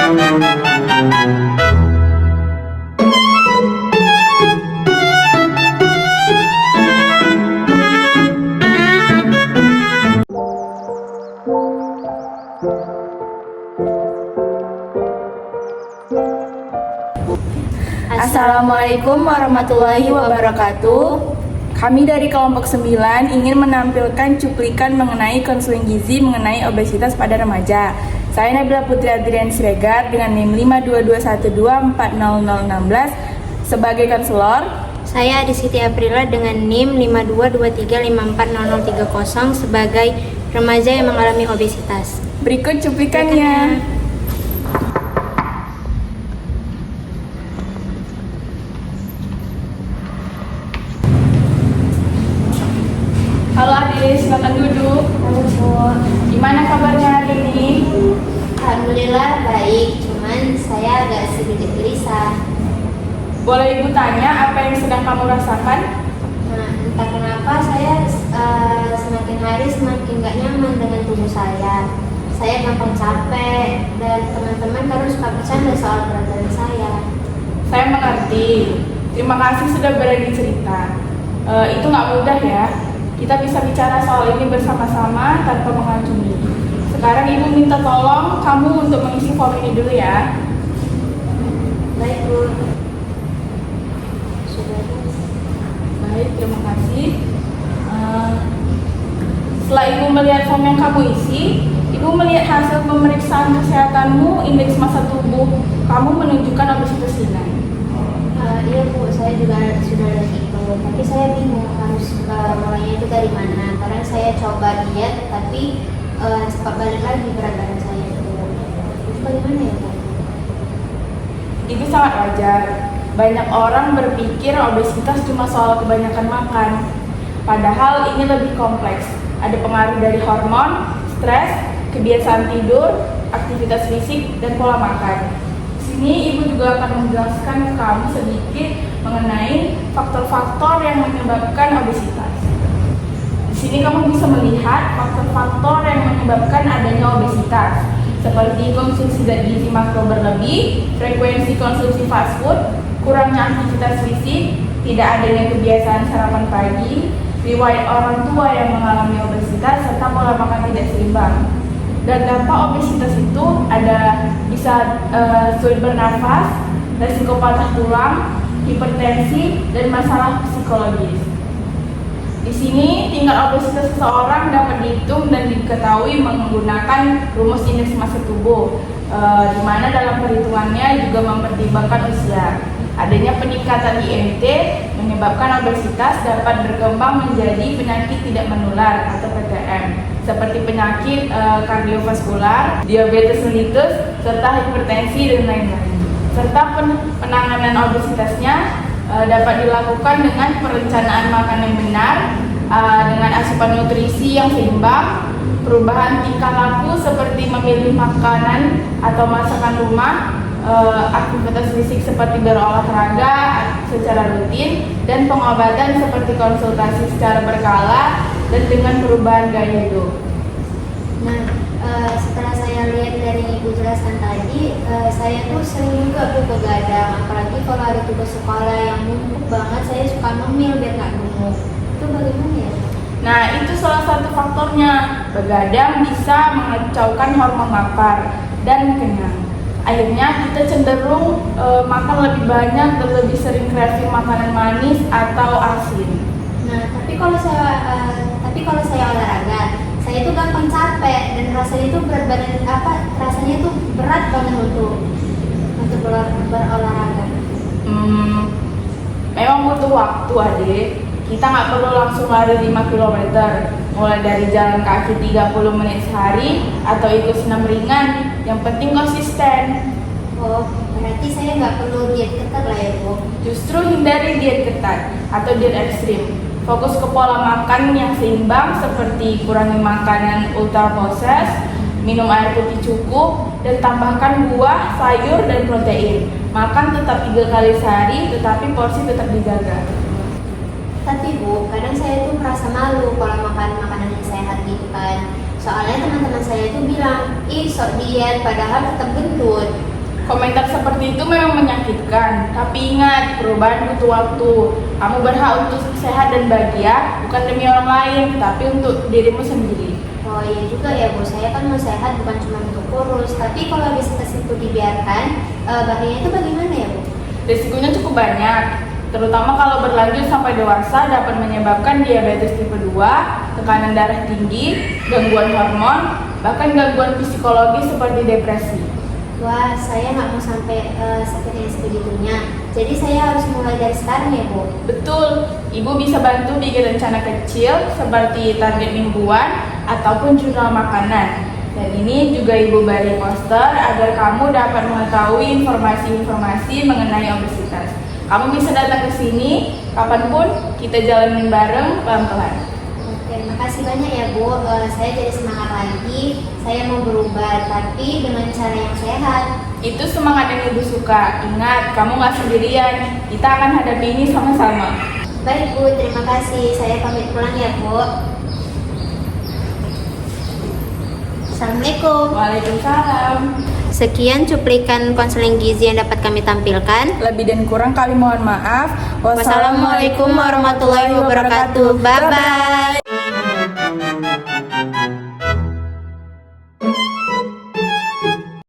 Assalamualaikum warahmatullahi wabarakatuh. Kami dari kelompok 9 ingin menampilkan cuplikan mengenai konseling gizi mengenai obesitas pada remaja. Saya Nabila Putri Adrian Siregar dengan NIM 521240016 sebagai konselor. Saya Adisiti Aprila dengan NIM 522354030 sebagai remaja yang mengalami obesitas. Berikut cuplikannya. Halo adik, silakan duduk. Halo Bu. Gimana kabarnya hari ini? Alhamdulillah baik, cuman saya agak sedikit gelisah. Boleh Ibu tanya apa yang sedang kamu rasakan? Nah, entah kenapa saya semakin hari semakin gak nyaman dengan tubuh saya. Saya gampang capek dan teman-teman terus suka bercanda soal berat badan saya. Saya mengerti. Terima kasih sudah berbagi cerita. Itu nggak mudah ya. Kita bisa bicara soal ini bersama-sama tanpa mengacungi. Sekarang Ibu minta tolong kamu untuk mengisi form ini dulu ya. Baik Bu. Baik, terima kasih. Setelah Ibu melihat form yang kamu isi, Ibu melihat hasil pemeriksaan kesehatanmu, indeks massa tubuh kamu menunjukkan obesitas ringan. Iya Bu, saya juga sudah lihat itu, tapi saya bingung harus mulainya itu dari mana. Karena saya coba diet, tapi cepat balik lagi berat badan saya itu. Itu bagaimana ya Bu? Itu sangat wajar. Banyak orang berpikir obesitas cuma soal kebanyakan makan. Padahal ini lebih kompleks. Ada pengaruh dari hormon, stres, kebiasaan tidur, aktivitas fisik, dan pola makan. Ini Ibu juga akan menjelaskan ke kamu sedikit mengenai faktor-faktor yang menyebabkan obesitas. Di sini kamu bisa melihat faktor-faktor yang menyebabkan adanya obesitas, seperti konsumsi zat gizi makro berlebih, frekuensi konsumsi fast food, kurangnya aktivitas fisik, tidak adanya kebiasaan sarapan pagi, riwayat orang tua yang mengalami obesitas, serta pola makan tidak seimbang. Dan dampak obesitas itu ada bisa sulit bernafas, risiko patah tulang, hipertensi, dan masalah psikologis. Di sini tingkat obesitas seseorang dapat dihitung dan diketahui menggunakan rumus indeks massa tubuh, di mana dalam perhitungannya juga mempertimbangkan usia. Adanya peningkatan IMT menyebabkan obesitas dapat berkembang menjadi penyakit tidak menular atau PTM, seperti penyakit kardiovaskular, diabetes mellitus, serta hipertensi dan lain-lain. Serta penanganan obesitasnya dapat dilakukan dengan perencanaan makan yang benar, dengan asupan nutrisi yang seimbang, perubahan tingkah laku seperti memilih makanan atau masakan rumah, aktivitas fisik seperti berolahraga secara rutin, dan pengobatan seperti konsultasi secara berkala dan dengan perubahan gaya hidup. Nah, setelah saya lihat dari Ibu jelaskan tadi, saya tuh sering juga tuh begadang, apalagi kalau ada tugas sekolah yang numpuk banget, saya suka ngemil biar nggak gemuk. Itu bagaimana ya? Nah, itu salah satu faktornya. Begadang bisa mengacaukan hormon lapar dan kenyang. Akhirnya kita cenderung makan lebih banyak dan lebih sering craving makanan manis atau asin. Nah, tapi kalau saya olahraga, saya itu gampang capek dan rasanya itu rasanya itu berat banget untuk berolahraga. Memang butuh waktu adik. Kita nggak perlu langsung lari 5 km, mulai dari jalan kaki 30 menit sehari atau ikut senam ringan. Yang penting konsisten. Oh, berarti saya nggak perlu diet ketat lah ya Bu? Justru hindari diet ketat atau diet ekstrim. Fokus ke pola makan yang seimbang seperti kurangi makanan ultra proses, minum air putih cukup, dan tambahkan buah, sayur, dan protein. Makan tetap 3 kali sehari, tetapi porsi tetap dijaga. Tapi Bu, kadang saya tuh merasa malu kalau makan makanan yang sehat gitu kan. Soalnya teman-teman saya itu bilang, ih sok diet, padahal tetap gendut. Komentar seperti itu memang menyakitkan, tapi ingat, perubahan butuh waktu. Kamu berhak untuk sehat dan bahagia, bukan demi orang lain, tapi untuk dirimu sendiri. Oh iya juga ya Bu, saya kan mau sehat bukan cuma untuk kurus, tapi kalau obesitas itu dibiarkan, bahayanya itu bagaimana ya Bu? Risikonya cukup banyak, terutama kalau berlanjut sampai dewasa dapat menyebabkan diabetes tipe 2, tekanan darah tinggi, gangguan hormon, bahkan gangguan psikologis seperti depresi. Wah, saya nggak mau sampai seperti yang sebegitunya. Jadi saya harus mulai dari sekarang ya Bu? Betul, Ibu bisa bantu bikin rencana kecil seperti target mingguan ataupun jurnal makanan. Dan ini juga Ibu beri poster agar kamu dapat mengetahui informasi-informasi mengenai obesitas. Kamu bisa datang ke sini kapanpun, kita jalanin bareng pelan-pelan. Terima kasih banyak ya Bu, saya jadi semangat lagi. Saya mau berubah, tapi dengan cara yang sehat. Itu semangat yang Ibu suka. Ingat, kamu nggak sendirian. Kita akan hadapi ini sama-sama. Baik Bu, terima kasih. Saya pamit pulang ya Bu. Assalamualaikum. Waalaikumsalam. Sekian cuplikan konseling gizi yang dapat kami tampilkan. Lebih dan kurang kali mohon maaf. Wassalamualaikum warahmatullahi wabarakatuh. Bye bye.